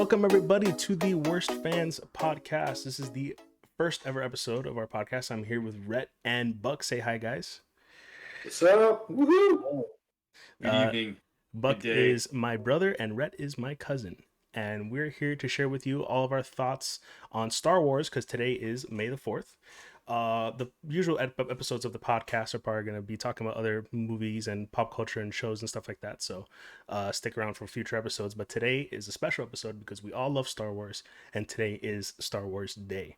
Welcome everybody to the Worst Fans podcast. This is the first ever episode of our podcast. I'm here with Rhett and Buck. Say hi, guys. What's up? Woohoo! Good evening. Buck is my brother and Rhett is my cousin. And we're here to share with you all of our thoughts on Star Wars because today is May the 4th. The usual episodes of the podcast are probably going to be talking about other movies and pop culture and shows and stuff like that. So stick around for future episodes. But today is a special episode because we all love Star Wars and today is Star Wars Day.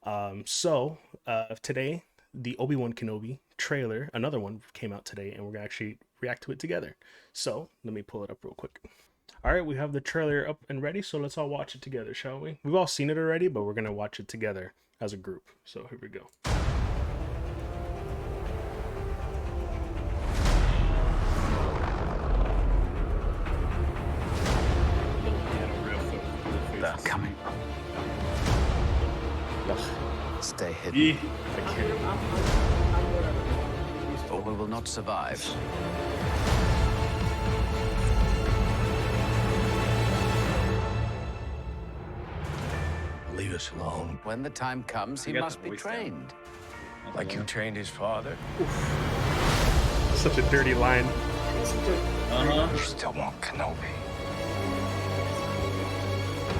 Today, the Obi-Wan Kenobi trailer, another one came out today and we're going to actually react to it together. So let me pull it up real quick. All right, we have the trailer up and ready, so let's all watch it together, shall we? We've all seen it already, but we're going to watch it together as a group. So here we go. They're coming. Look, stay hidden. Or we will not survive. Leave us alone. When the time comes, he must be trained. Like you trained his father? Such a dirty line. You still want Kenobi.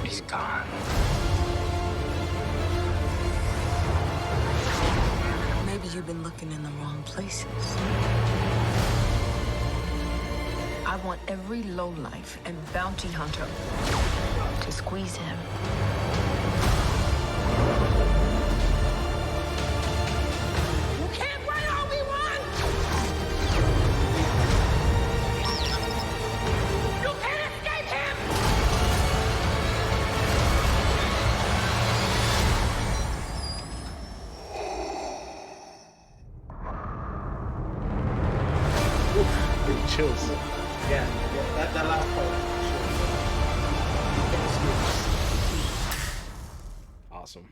He's gone. Maybe you've been looking in the wrong places. I want every lowlife and bounty hunter to squeeze him. You can't run, Obi-Wan! You can't escape him! Chills. Yeah, that last part. Awesome.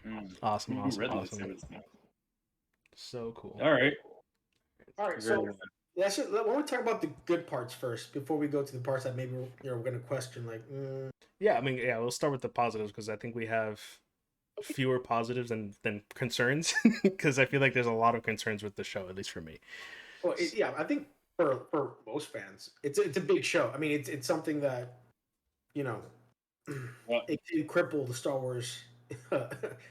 So cool. All right. All right, so why don't we talk about the good parts first before we go to the parts that maybe we're going to question? We'll start with the positives because I think we have fewer positives than concerns because I feel like there's a lot of concerns with the show, at least for me. Well, I think for most fans, it's a big show. I mean, it's something that it can cripple the Star Wars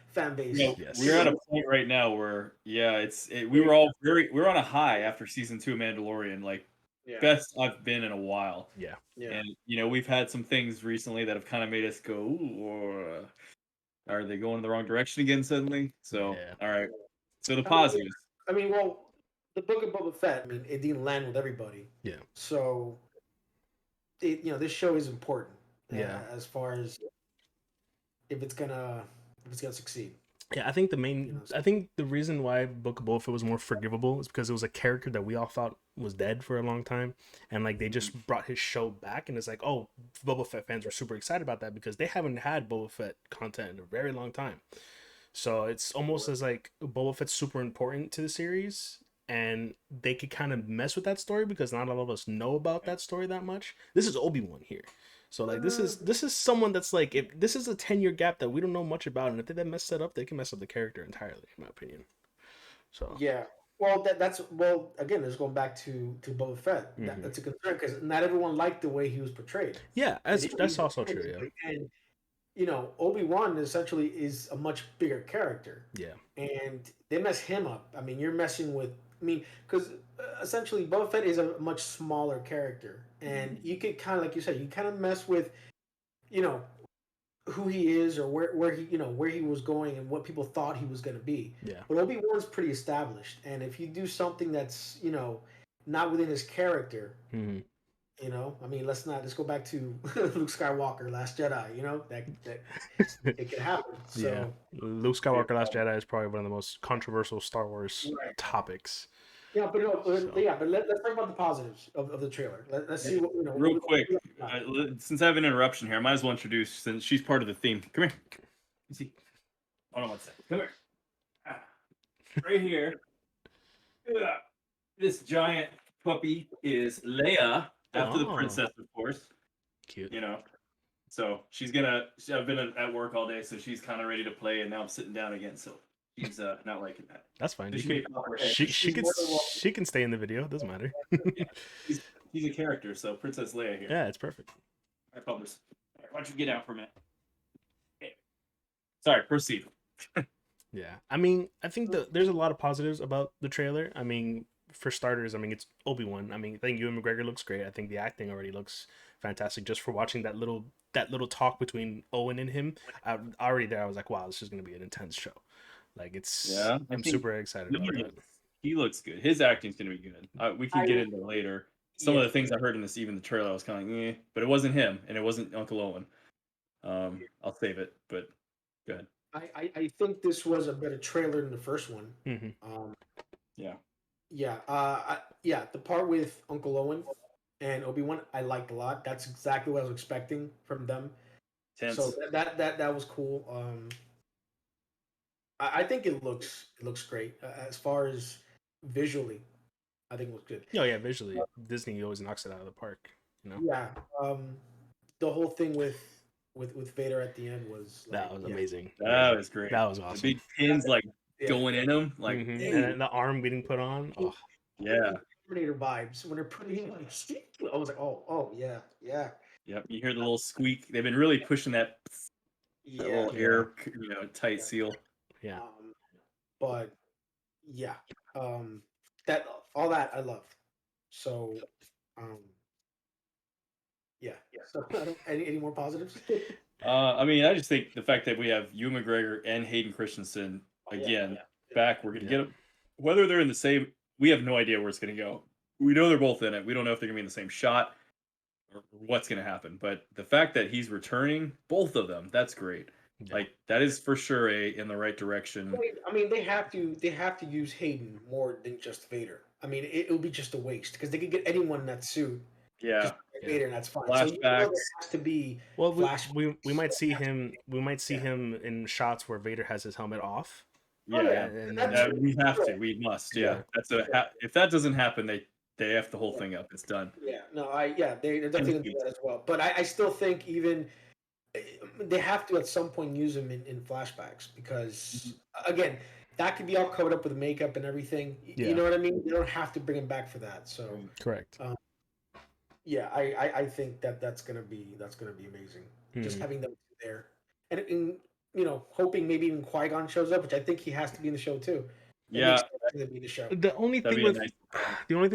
fan base. Yes. We're at a point right now where we're on a high after season 2 of Mandalorian, best I've been in a while. Yeah. And we've had some things recently that have kind of made us go, ooh, or are they going in the wrong direction again suddenly? So all right. So the positives. I mean, the Book of Boba Fett, it didn't land with everybody. Yeah. So, this show is important. Yeah. As far as if it's gonna succeed. Yeah, I think the reason why Book of Boba Fett was more forgivable is because it was a character that we all thought was dead for a long time, and they just brought his show back, and it's like, oh, Boba Fett fans were super excited about that because they haven't had Boba Fett content in a very long time. So it's almost as like Boba Fett's super important to the series. And they could kind of mess with that story because not all of us know about that story that much. This is Obi-Wan here. So this is someone that's if this is a 10-year gap that we don't know much about, and if they mess that up, they can mess up the character entirely, in my opinion. So yeah. Well, again, it's going back to Boba Fett. That's a concern because not everyone liked the way he was portrayed. Yeah, that's also true. Yeah. And Obi-Wan essentially is a much bigger character. Yeah. And they mess him up. I mean, you're messing with. Because essentially Boba Fett is a much smaller character, and you could kind of, like you said, you kind of mess with, who he is or where he was going and what people thought he was going to be. Yeah. But Obi-Wan's pretty established, and if you do something that's not within his character, let's go back to Luke Skywalker, Last Jedi. That it could happen. So, yeah, Luke Skywalker, Last Jedi is probably one of the most controversial Star Wars topics. Yeah, but let's talk about the positives of the trailer. Let's see what real quick. Since I have an interruption here, I might as well introduce, since she's part of the theme. Come here. You see? Hold on one second. Come here. Right here. This giant puppy is Leia, after the princess, of course. Cute. You know. So I've been at work all day, so she's kind of ready to play, and now I'm sitting down again, so she's not liking that. That's fine. So You she can, may pop her head. she can stay in the video. It doesn't matter. Yeah, she's a character, so Princess Leia here. Yeah, it's perfect. All right, publish. All right, why don't you get out for a minute? Okay. Sorry, proceed. Yeah, I mean, I think there's a lot of positives about the trailer. I mean, for starters, I mean, it's Obi-Wan. I mean, I think Ewan McGregor looks great. I think the acting already looks fantastic. Just for watching that little talk between Owen and him, already there, I was like, wow, this is gonna be an intense show. Like, I'm super excited about that. He looks good. His acting's gonna be good. We can get into it later. Some of the things I heard in this, even the trailer, I was kind of like, but it wasn't him, and it wasn't Uncle Owen. I'll save it, but go ahead. I think this was a better trailer than the first one. Mm-hmm. Yeah. The part with Uncle Owen and Obi-Wan, I liked a lot. That's exactly what I was expecting from them. Tense. So that was cool. I think it looks great as far as visually. I think it looks good. Oh yeah, visually, Disney always knocks it out of the park. You know. Yeah. The whole thing with Vader at the end was that was amazing. That was great. That was awesome. The big pins going in him, like and then the arm getting put on. Oh yeah. Terminator vibes when they're putting in I was like, oh yeah. Yep, you hear the little squeak. They've been really pushing that little air, tight seal. Yeah. But yeah, that all that I love. So, yeah. So, any more positives? I mean, I just think the fact that we have Ewan McGregor and Hayden Christensen back, we're gonna get them. Whether they're in the same, we have no idea where it's gonna go. We know they're both in it. We don't know if they're gonna be in the same shot or what's gonna happen. But the fact that he's returning, both of them, that's great. Yeah. Like that is for sure in the right direction. I mean, they have to use Hayden more than just Vader. I mean, it will be just a waste because they could get anyone in that suit. Yeah, Vader, and that's fine. Flashbacks. So there has to be. Well, we might see him. We might see him in shots where Vader has his helmet off. Yeah, and we have to. We must. Yeah, that's if that doesn't happen, they F the whole thing up. It's done. Yeah, no, they're definitely gonna do that as well. But I still think even they have to at some point use them in flashbacks because again, that could be all covered up with makeup and everything. You know what I mean? You don't have to bring him back for that. So correct. Yeah, I think that's gonna be amazing. Just having them there, and hoping maybe even Qui-Gon shows up, which I think he has to be in the show too. Yeah, be the show. The only thing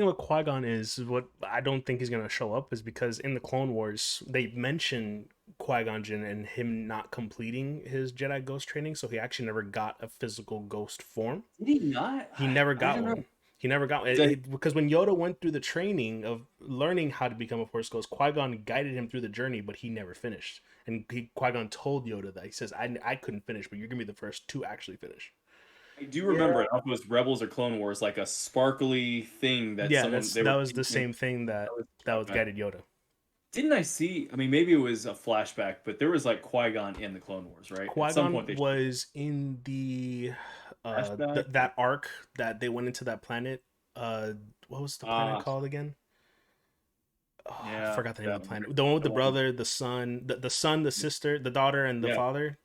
with Qui-Gon is what I don't think he's gonna show up is because in the Clone Wars they mention Qui-Gon Jinn and him not completing his Jedi Ghost training, so he actually never got a physical ghost form. Did he not? He never got one. He never got it because when Yoda went through the training of learning how to become a Force Ghost, Qui-Gon guided him through the journey, but he never finished. And Qui-Gon told Yoda that he says, "I couldn't finish, but you're gonna be the first to actually finish." I do remember it. It was Rebels or Clone Wars, like a sparkly thing that that was the same thing that was guided Yoda. Didn't I see? I mean, maybe it was a flashback, but there was like Qui-Gon in the Clone Wars, right? Qui-Gon was in the that arc that they went into that planet. What was the planet called again? I forgot the name of the planet. The one with the brother, the son, the son, the sister, the daughter, and the father.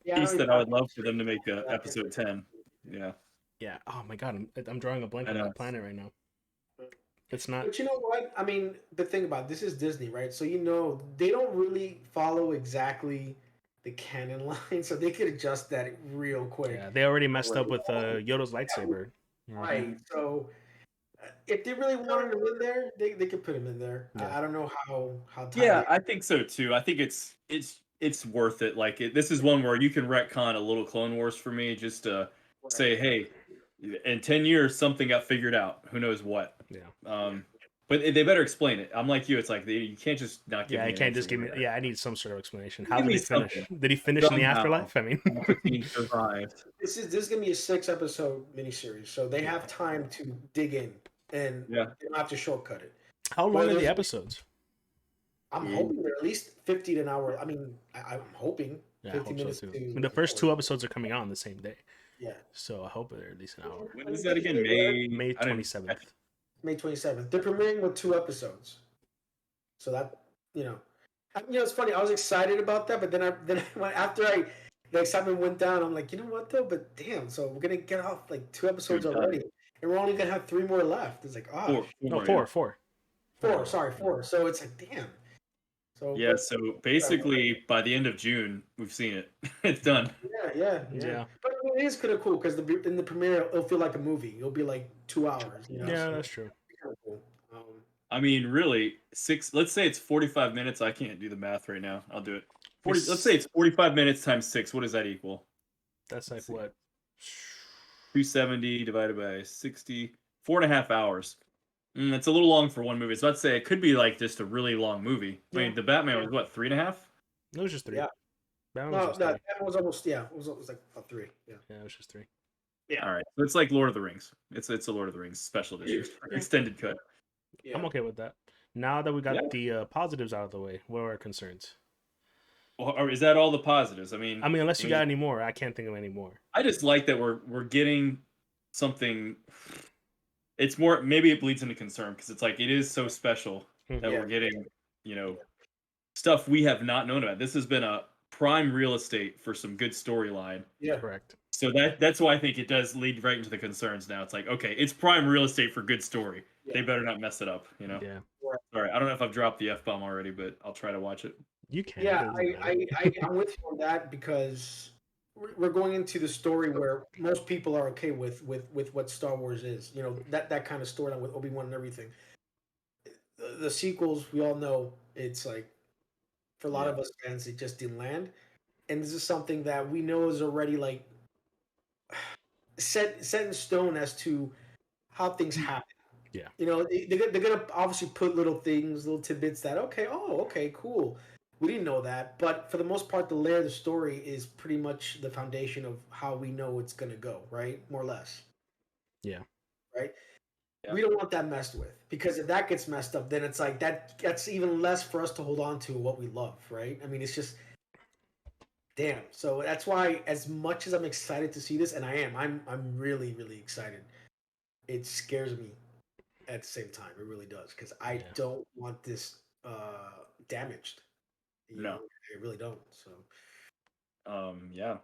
Piece that I would love for them to make episode 10. Yeah. Yeah. Oh my god, I'm drawing a blank on that planet right now. It's not. But you know what? I mean, the thing about this is Disney, right? So they don't really follow exactly the canon line, so they could adjust that real quick. Yeah, they already messed up with Yoda's lightsaber. Right. So if they really wanted him in there, they could put him in there. Yeah. I don't know how. Yeah, I think so too. I think it's worth it. Like this is one where you can retcon a little Clone Wars for me, just to say, hey, in 10 years something got figured out. Who knows what? Yeah. But they better explain it. I'm like you. It's like you can't just not give. Yeah, me you can't just give me. Yeah, I need some sort of explanation. How did he finish? Did he finish in the afterlife? I mean, he survived. This is gonna be a 6-episode miniseries, so they have time to dig in, and they don't have to shortcut it. How long are the episodes? I'm hoping they're at least 50 to an hour. I mean, I'm hoping 50 minutes. So too. I mean, the first 2 episodes are coming out on the same day. Yeah. So I hope they're at least an hour. When is that again? May 27th. May 27th. They're premiering with 2 episodes. So that, It's funny. I was excited about that, but then after the excitement went down, I'm like, you know what though? But damn, so we're gonna get off like 2 episodes already, and we're only gonna have 3 more left. It's like, oh, four. Sorry, 4. So it's like, damn. So yeah. So basically, by the end of June, we've seen it. It's done. Yeah. But I mean, it is kind of cool because in the premiere, it'll feel like a movie. It'll be like 2 hours. Yeah, so that's true. Kind of cool. I mean, really, 6. Let's say it's 45 minutes. I can't do the math right now. I'll do it. 40. Let's say it's 45 minutes times 6. What does that equal? That's like what? 270 divided by 60. 4.5 hours. That's a little long for one movie. So I'd say it could be like just a really long movie. I mean, the Batman was what, 3.5? It was just 3. Yeah. Batman No, was just 3. that was almost it was like a 3. Yeah. Yeah, it was just 3. Yeah. All right. So it's like Lord of the Rings. It's a Lord of the Rings special edition, extended cut. Yeah. I'm okay with that. Now that we got the positives out of the way, what are our concerns? Or is that all the positives? I mean, unless you got any more, I can't think of any more. I just like that we're getting something. It's more, maybe it bleeds into concern because it's like it is so special that we're getting, stuff we have not known about. This has been a prime real estate for some good storyline. Yeah, correct. So that's why I think it does lead right into the concerns. Now it's like, okay, it's prime real estate for good story. Yeah. They better not mess it up, Yeah. Sorry, I don't know if I've dropped the F-bomb already, but I'll try to watch it. You can. Yeah, I'm with you on that because we're going into the story where most people are okay with what Star Wars is. That kind of storyline with Obi-Wan and everything. The sequels, we all know, it's like for a lot of us fans, it just didn't land. And this is something that we know is already like set in stone as to how things happen. Yeah. They're gonna obviously put little tidbits that okay, cool. We didn't know that, but for the most part, the layer of the story is pretty much the foundation of how we know it's gonna go, right? More or less. Yeah. Right. Yeah. We don't want that messed with because if that gets messed up, then it's like that's even less for us to hold on to what we love, right? I mean, it's just damn. So that's why, as much as I'm excited to see this, and I'm really, really excited. It scares me at the same time. It really does because I don't want this damaged. No, I really don't. So, yeah.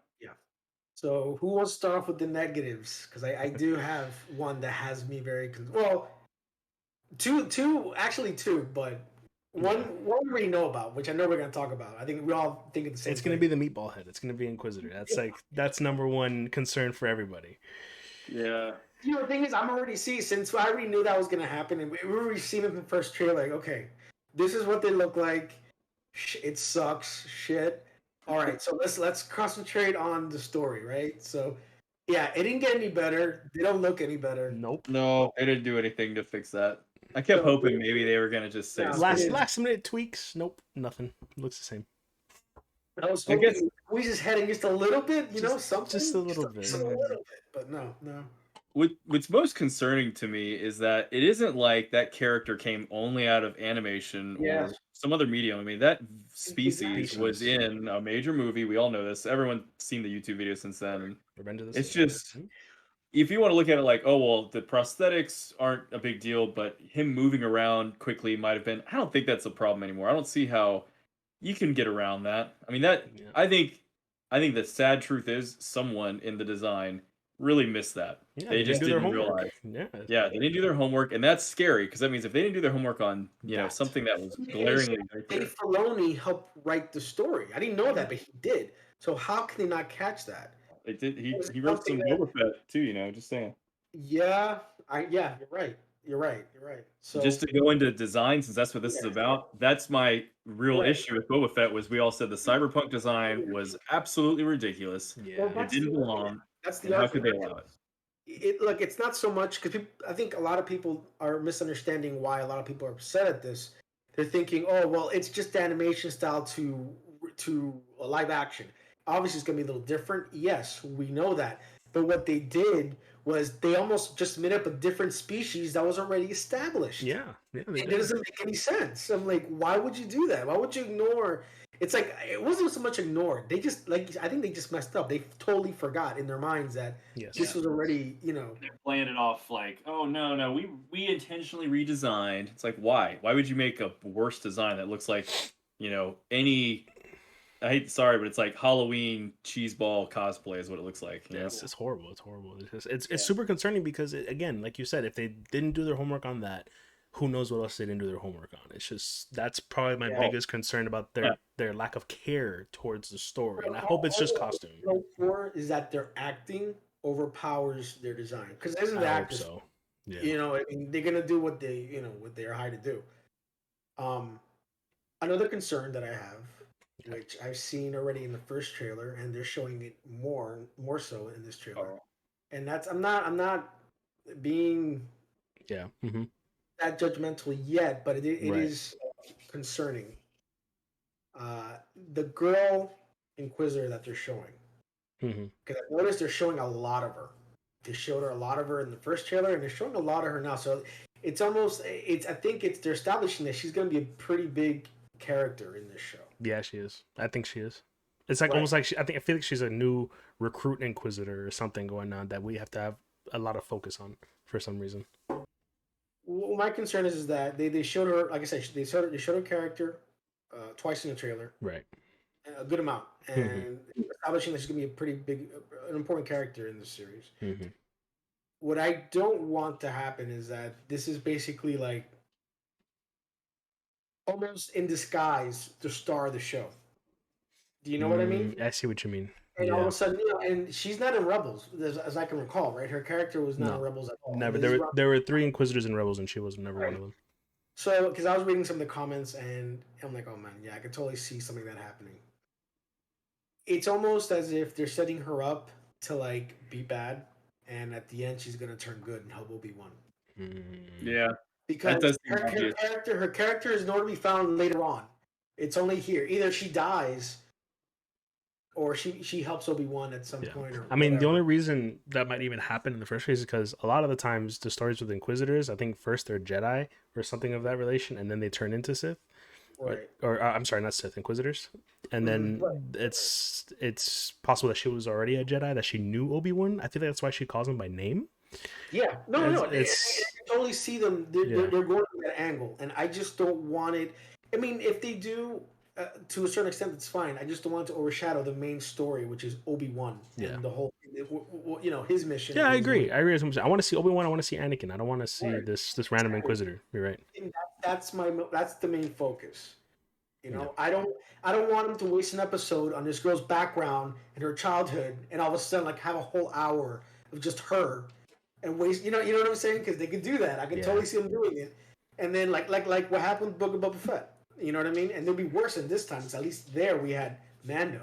So, who wants to start off with the negatives? Because I do have one that has me very two, but one we already know about, which I know we're going to talk about. I think we all think of the same. It's going to be the meatball head. It's going to be Inquisitor. That's number one concern for everybody. Yeah. The thing is, I'm already since I already knew that was going to happen, and we already seen it in the first trailer. Like, okay, this is what they look like. It sucks. Shit. All right, so let's concentrate on the story, right? So, yeah, it didn't get any better. They don't look any better. Nope. No, they didn't do anything to fix that. I kept hoping maybe they were gonna just say last minute tweaks. Nope, nothing. Looks the same. I was hoping he squeeze his head in just a little bit, something. Just a little bit. Just a little bit, but no. What's most concerning to me is that it isn't like that character came only out of animation or some other medium. I mean, that species was in a major movie. We all know this. Everyone's seen the YouTube video since then. It's just, if you want to look at it like, oh, well, the prosthetics aren't a big deal, but him moving around quickly might have been. I don't think that's a problem anymore. I don't see how you can get around that. I mean, I think the sad truth is someone in the design really missed that. Yeah, they just didn't realize. Yeah, they didn't do their homework, and that's scary because that means if they didn't do their homework on something that was glaringly right there. Dave Filoni helped write the story. I didn't know that, but he did. So how can they not catch that? They did. He wrote some Boba Fett too. Just saying. Yeah, you're right. You're right. So just to go into design, since that's what this is about, that's my real issue with Boba Fett. Was we all said the cyberpunk design was absolutely ridiculous. Yeah, it didn't belong. That's the how could they allow it? Look, it's not so much because I think a lot of people are misunderstanding why a lot of people are upset at this. They're thinking, oh, well, it's just animation style to live action. Obviously, it's going to be a little different. Yes, we know that. But what they did was they almost just made up a different species that was already established. Yeah. It doesn't make any sense. I'm like, why would you do that? Why would you ignore? It's like it wasn't so much ignored. They just I think they just messed up. They totally forgot in their minds that this was already They're playing it off like, oh no, we intentionally redesigned. It's like why? Why would you make a worse design that looks like any. Sorry, but it's like Halloween cheese ball cosplay is what it looks like. Yeah, it's horrible. It's horrible. It's super concerning because again, like you said, if they didn't do their homework on that, who knows what else they didn't do their homework on? It's just that's probably my biggest concern about their lack of care towards the story, and I hope it's just costume. For is that their acting overpowers their design because this is the actors. So. Yeah. I mean, they're gonna do what what they're hired to do. Another concern that I have, which I've seen already in the first trailer, and they're showing it more so in this trailer, and that's I'm not being that judgmental yet, but it is concerning. The girl Inquisitor that they're showing, because I noticed they're showing a lot of her. They showed her a lot of her in the first trailer, and they're showing a lot of her now. So it's almost I think they're establishing that she's going to be a pretty big character in this show. Yeah, she is. I think she is. It's like almost like I feel like she's a new recruit Inquisitor or something going on that we have to have a lot of focus on for some reason. Well, my concern is that they showed her, like I said, they showed her character twice in the trailer, right? A good amount, and establishing that she's gonna be a pretty big, an important character in this series. What I don't want to happen is that this is basically like almost in disguise the star of the show. Do you know what I mean? I see what you mean. And all of a sudden, and she's not in Rebels, as I can recall, right? Her character was not in Rebels at all. Never. There were 3 Inquisitors in Rebels, and she was never one of them. So, because I was reading some of the comments, and I'm like, oh man, yeah, I could totally see something like that happening. It's almost as if they're setting her up to like be bad, and at the end she's gonna turn good and help Obi-Wan. Yeah, because her character is nowhere to be found later on. It's only here. Either she dies, or she helps Obi-Wan at some point. Or I mean, the only reason that might even happen in the first place is because a lot of the times the stories with Inquisitors, I think first they're Jedi or something of that relation, and then they turn into Sith. Right. Or I'm sorry, not Sith, Inquisitors. And then it's possible that she was already a Jedi, that she knew Obi-Wan. I think that's why she calls him by name. Yeah, no. I totally see them. They're going to that angle, and I just don't want it. I mean, if they do, to a certain extent, it's fine. I just don't want it to overshadow the main story, which is Obi-Wan and the whole, his mission. Yeah, I agree. I want to see Obi-Wan. I want to see Anakin. I don't want to see this random Inquisitor. You're right. That's the main focus. I don't want him to waste an episode on this girl's background and her childhood, and all of a sudden like have a whole hour of just her, and waste. You know what I'm saying? Because they could do that. I can totally see them doing it, and then like what happened with Book of Boba Fett. You know what I mean? And it'll be worse than this time. Because at least there we had Mando.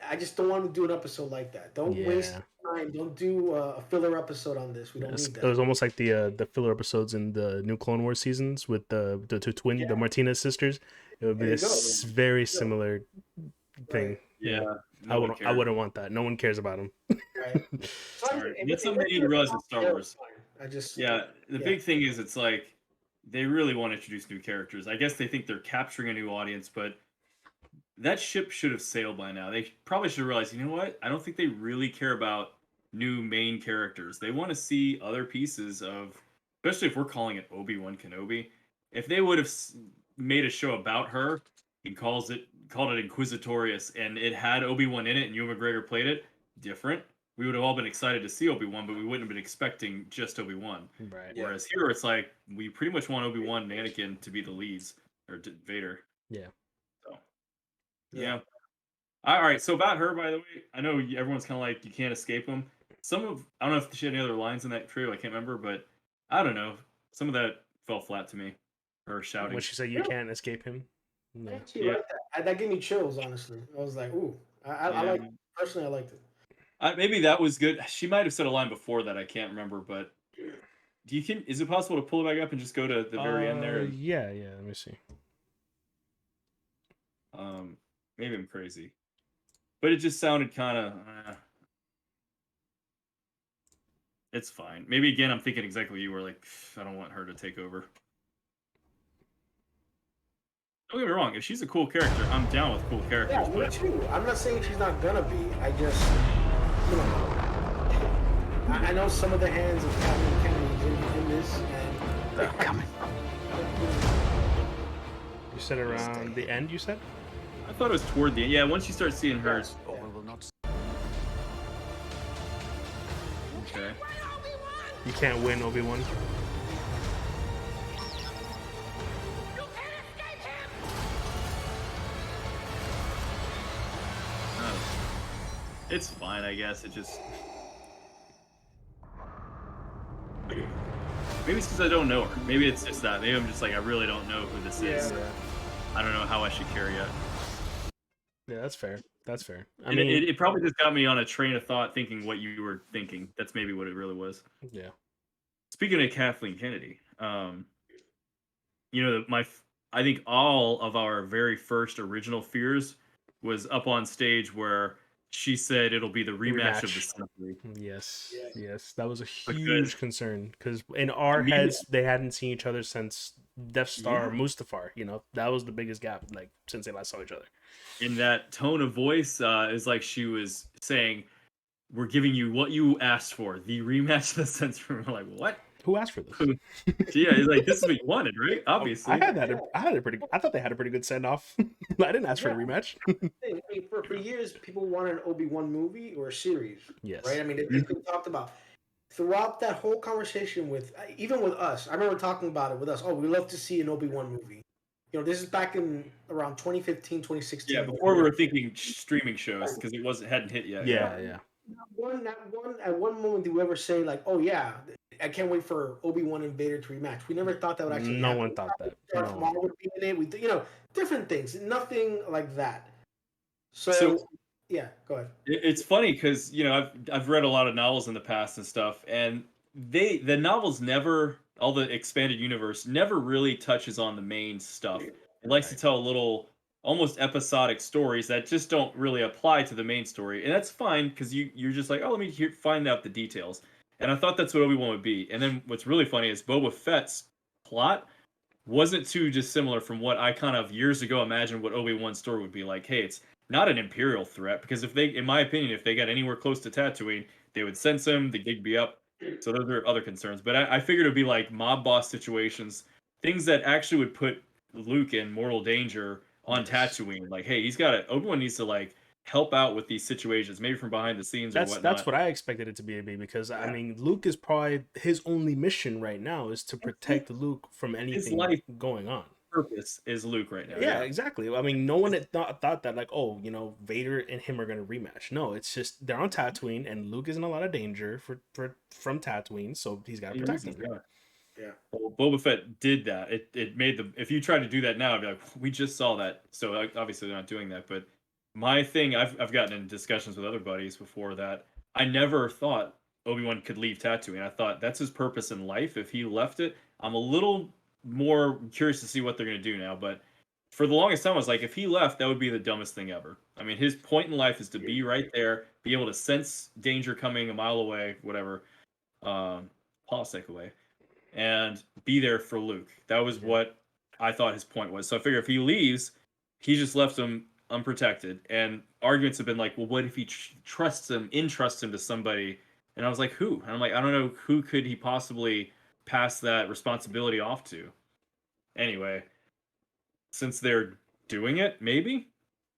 I just don't want to do an episode like that. Don't waste time. Don't do a filler episode on this. We don't need that. It was almost like the filler episodes in the new Clone Wars seasons with the twin, the Martinez sisters. It would be a very similar thing. Right. Yeah. I wouldn't want that. No one cares about them. Right. Sorry. That's something you need to realize in Star Wars. The big thing is it's like they really want to introduce new characters. I guess they think they're capturing a new audience, but that ship should have sailed by now. They probably should have realized, you know what? I don't think they really care about new main characters. They want to see other pieces of, especially if we're calling it Obi-Wan Kenobi. If they would have made a show about her and called it Inquisitorious, and it had Obi-Wan in it and Ewan McGregor played it, different. We would have all been excited to see Obi-Wan, but we wouldn't have been expecting just Obi-Wan. Right. Whereas here, it's like we pretty much want Obi-Wan and Anakin to be the leads, or Vader. Yeah. So. Yeah. All right. So about her, by the way, I know everyone's kind of like you can't escape them. I don't know if she had any other lines in that trailer. I can't remember, but I don't know. Some of that fell flat to me. Her shouting. When she said you can't escape him. No. Like that gave me chills. Honestly, I was like, ooh. I like personally. I liked it. Maybe that was good. She might have said a line before that. I can't remember, but is it possible to pull it back up and just go to the very end there? Yeah. Let me see. Maybe I'm crazy, but it just sounded kind of. It's fine. Maybe again, I'm thinking exactly what you were like. I don't want her to take over. Don't get me wrong. If she's a cool character, I'm down with cool characters. Yeah, me too. I'm not saying she's not gonna be. I just, I know some of the hands of Kathleen Kennedy in this, and they're coming. You said around the end. You said. I thought it was toward the end. Yeah, once you start seeing her. Or we will not. Okay. You can't win, Obi-Wan. It's fine, I guess. It just maybe it's because I don't know her. Maybe it's just that. Maybe I'm just like I really don't know who this is. Yeah. I don't know how I should carry it. Yeah, that's fair. That's fair. I And mean, it probably just got me on a train of thought, thinking what you were thinking. That's maybe what it really was. yeah. Speaking of Kathleen Kennedy, you know, I think all of our very first original fears was up on stage where she said it'll be the rematch of the century. Yes, yes, that was a Because- huge concern because in our heads they hadn't seen each other since Death Star or Mustafar. You know, that was the biggest gap, like since they last saw each other. In that tone of voice, is like she was saying, "We're giving you what you asked for, the rematch of the century." We're like, what? Who asked for this? Yeah, it's like this is what you wanted, right? Obviously. I had a pretty. I thought they had a pretty good send off. I didn't ask for a rematch. I mean, for years, people wanted an Obi-Wan movie or a series. Yes. Right? I mean, it's been talked about. Throughout that whole conversation even with us, I remember talking about it with us. Oh, we love to see an Obi-Wan movie. You know, this is back in around 2015, 2016. Yeah, before we were thinking hadn't hit yet. Yeah. At one moment did we ever say like, oh yeah, I can't wait for Obi-Wan and Vader to rematch. We never thought that would actually No happen. one thought that. Darth No. Maul would be in it. We, different things. Nothing like that. So yeah, go ahead. it's funny because I've read a lot of novels in the past and stuff, and the novels never, all the expanded universe never really touches on the main stuff. It likes to tell little almost episodic stories that just don't really apply to the main story, and that's fine because you're just like, oh, let me find out the details. And I thought that's what Obi-Wan would be. And then what's really funny is Boba Fett's plot wasn't too dissimilar from what I kind of years ago imagined what Obi-Wan's story would be like. Hey, it's not an Imperial threat, because if they, in my opinion, if they got anywhere close to Tatooine, they would sense him, the gig be up. So those are other concerns. But I figured it would be like mob boss situations, things that actually would put Luke in mortal danger on Tatooine. Like, hey, Obi-Wan needs to like help out with these situations, maybe from behind the scenes or whatnot. That's what I expected it to be, because I mean, Luke is probably his only mission right now is to protect Luke from anything going on. Purpose is Luke right now. Yeah, exactly. I mean, no one had thought that like, oh, Vader and him are gonna rematch. No, it's just they're on Tatooine and Luke is in a lot of danger from Tatooine, so he's got to protect him. Yeah. Well, Boba Fett did that. It made if you tried to do that now, I'd be like, we just saw that. So obviously they're not doing that. But my thing, I've gotten in discussions with other buddies before that. I never thought Obi-Wan could leave Tatooine. I thought that's his purpose in life. If he left it, I'm a little more curious to see what they're going to do now. But for the longest time, I was like, if he left, that would be the dumbest thing ever. I mean, his point in life is to be right there, be able to sense danger coming a mile away, whatever, parasec away, and be there for Luke. That was what I thought his point was. So I figure if he leaves, he just left him unprotected. And arguments have been like, well, what if he entrusts him to somebody? And I was like, who? And I'm like, I don't know, who could he possibly pass that responsibility off to? Anyway, since they're doing it, maybe?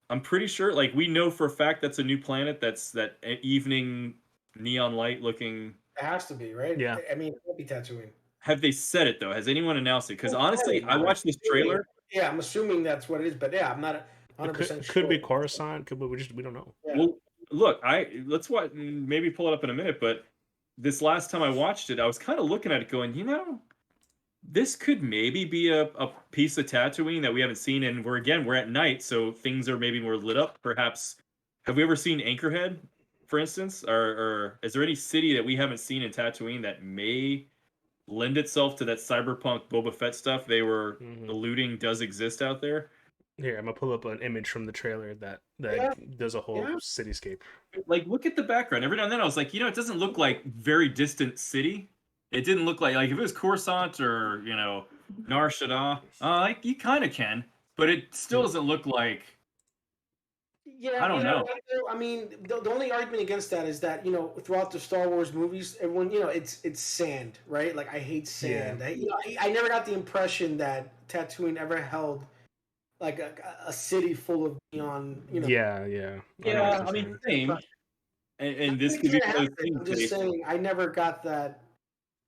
I'm pretty sure, like, we know for a fact that's a new planet, that's that evening neon light looking. It has to be, right? Yeah. I mean, it won't be Tatooine. Have they said it, though? Has anyone announced it? Because honestly, I watched this trailer. Yeah, I'm assuming that's what it is, but yeah, I'm not 100% sure. Could be Coruscant, we don't know. Yeah. Well, look, let's maybe pull it up in a minute, but this last time I watched it, I was kind of looking at it going, this could maybe be a piece of Tatooine that we haven't seen, and we're at night, so things are maybe more lit up. Perhaps, have we ever seen Anchorhead, for instance, or is there any city that we haven't seen in Tatooine that may lend itself to that cyberpunk Boba Fett stuff they were alluding does exist out there? Here, I'm gonna pull up an image from the trailer that does a whole cityscape. Like, look at the background. Every now and then I was like, it doesn't look like very distant city. It didn't look like if it was Coruscant or Nar Shaddaa, like you kind of can, but it still doesn't look like. Yeah, I don't know. I mean, the only argument against that is that throughout the Star Wars movies, everyone it's sand, right? Like I hate sand. Yeah. I never got the impression that Tatooine ever held like a city full of neon. You know. Yeah, yeah. Yeah, I mean, same. And this could be one of those things. I'm just saying, I never got that.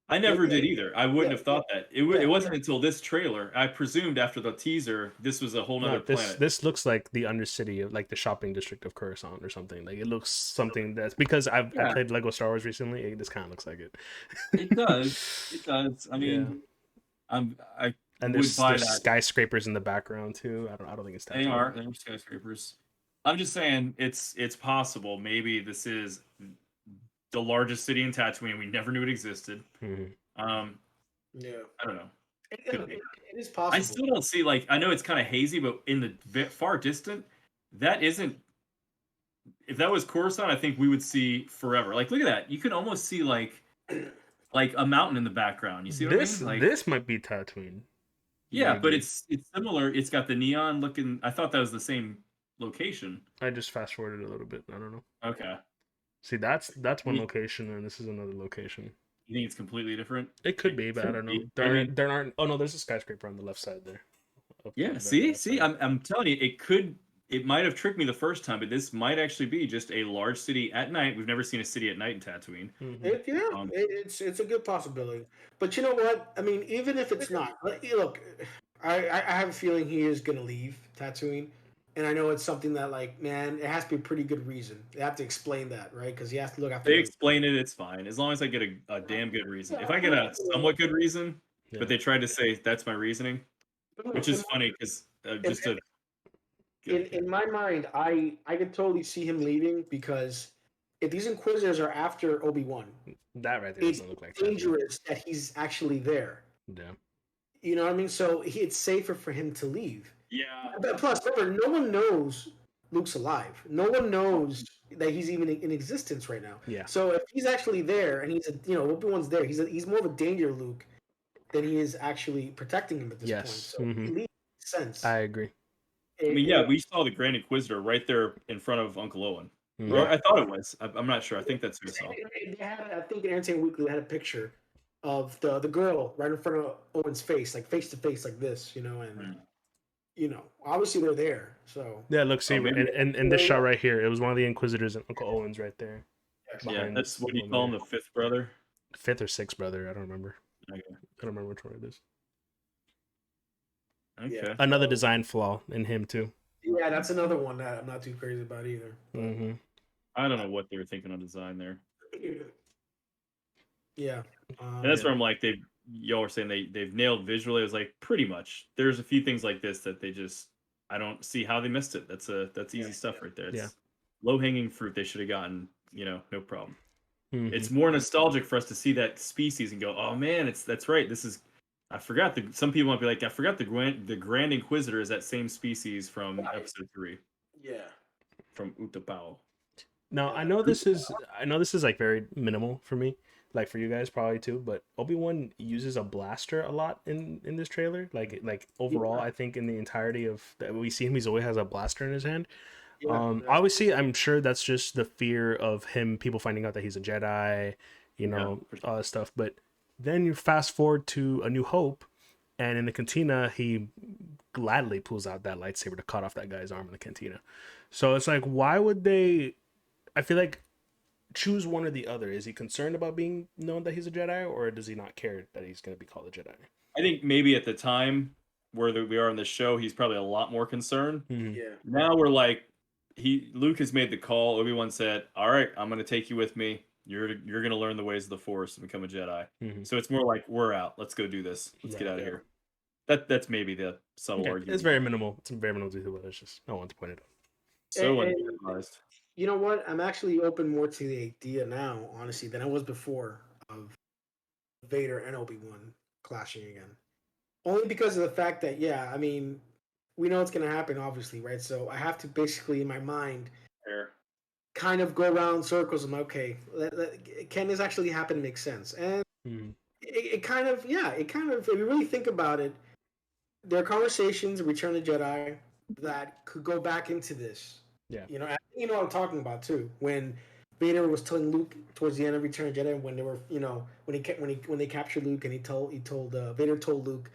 I never did either. I wouldn't have thought that. It wasn't until this trailer. I presumed after the teaser, this was a whole nother planet. This looks like the Undercity of like the shopping district of Coruscant or something. Like it looks something that's because I played Lego Star Wars recently. This kind of looks like it. It does. It does. I mean, and there's skyscrapers in the background too. I don't think it's that. They are skyscrapers. I'm just saying it's possible. Maybe this is the largest city in Tatooine. We never knew it existed. Mm-hmm. I don't know. It is possible. I still don't see, like, I know it's kind of hazy, but in the far distant, that isn't. If that was Coruscant, I think we would see forever. Like, look at that. You can almost see like a mountain in the background. You see what I mean? Like, this might be Tatooine. Yeah, but it's similar. It's got the neon looking. I thought that was the same location. I just fast forwarded a little bit. I don't know. Okay. See, that's one location, and this is another location. You think it's completely different? It could be, but I don't know. There aren't. Oh no, there's a skyscraper on the left side there. Yeah. See. I'm telling you, it could. It might have tricked me the first time, but this might actually be just a large city at night. We've never seen a city at night in Tatooine. Mm-hmm. It's a good possibility. But you know what? I mean, even if it's not, look, I have a feeling he is going to leave Tatooine. And I know it's something that, like, man, it has to be a pretty good reason. They have to explain that, right? Because he has to look after. They explain it, it's fine. As long as I get a damn good reason. If I get a somewhat good reason, but they tried to say that's my reasoning, which is funny because just to. In my mind, I could totally see him leaving because if these Inquisitors are after Obi-Wan, that right there doesn't look like dangerous that he's actually there. Yeah. You know what I mean? So it's safer for him to leave. Yeah. But plus, remember, no one knows Luke's alive. No one knows that he's even in existence right now. Yeah. So if he's actually there and Obi-Wan's there, he's more of a danger, Luke, than he is actually protecting him at this point. So it makes sense. I agree. I mean, we saw the Grand Inquisitor right there in front of Uncle Owen. Yeah. I thought it was. I'm not sure. I think that's who I saw. I think in Entertainment Weekly, they had a picture of the girl right in front of Owen's face, like face to face, like this, and obviously they're there. So yeah, look, see, and this shot right here, it was one of the Inquisitors and Uncle Owen's right there. Yeah, that's what you call him, the fifth brother, fifth or sixth brother. I don't remember. Okay. I don't remember which one it is. Okay. Yeah. Another design flaw in him too. Yeah, that's another one that I'm not too crazy about either. Mm-hmm. I don't know what they were thinking on design there. Yeah. And that's where I'm like, y'all were saying they've nailed visually. I was like, pretty much. There's a few things like this that I don't see how they missed it. That's easy stuff right there. It's low hanging fruit. They should have gotten, no problem. Mm-hmm. It's more nostalgic for us to see that species and go, oh man, that's right. This is. I forgot some people might be like, I forgot the Grand Inquisitor is that same species from Episode 3. Yeah. From Utapau. Now I know this is like very minimal for me, like for you guys probably too. But Obi-Wan uses a blaster a lot in this trailer. Like overall, I think in the entirety of that we see him, he always has a blaster in his hand. Yeah, obviously, I'm sure that's just the fear of people finding out that he's a Jedi, all that stuff. But then you fast forward to A New Hope, and in the cantina, he gladly pulls out that lightsaber to cut off that guy's arm in the cantina. So it's like, why would they? I feel like choose one or the other. Is he concerned about being known that he's a Jedi, or does he not care that he's going to be called a Jedi? I think maybe at the time where we are in the show, he's probably a lot more concerned. Mm-hmm. Yeah. Now we're like, Luke has made the call. Obi-Wan said, "All right, I'm going to take you with me. You're going to learn the ways of the Force and become a Jedi." Mm-hmm. So it's more like, we're out. Let's go do this. Let's get out of here. That's maybe the subtle argument. It's very minimal. It's very minimal to do, but it's just I want to point it out. So unorganized. You know what? I'm actually open more to the idea now, honestly, than I was before of Vader and Obi-Wan clashing again. Only because of the fact that, I mean, we know it's going to happen, obviously, right? So I have to basically, in my mind, kind of go around circles. I'm like, okay, can this actually happen? Make sense? And it kind of, if you really think about it, there are conversations in Return of the Jedi that could go back into this. Yeah. You know what I'm talking about too. When Vader was telling Luke towards the end of Return of the Jedi, when they were, when they captured Luke, and Vader told Luke,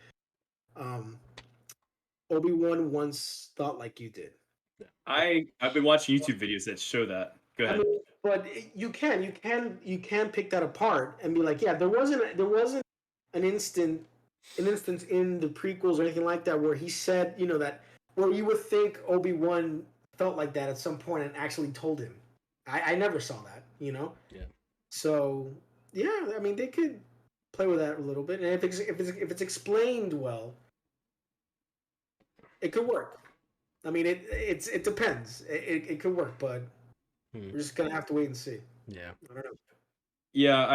Obi-Wan once thought like you did. I've been watching YouTube videos that show that. Go I ahead. mean, but you can pick that apart and be like, yeah, there wasn't an instance in the prequels or anything like that where he said, that where you would think Obi-Wan felt like that at some point and actually told him. I never saw that, Yeah. So yeah, I mean they could play with that a little bit, and if it's explained well, it could work. I mean, it depends. It could work, but we're just gonna have to wait and see. Yeah. I don't know. Yeah,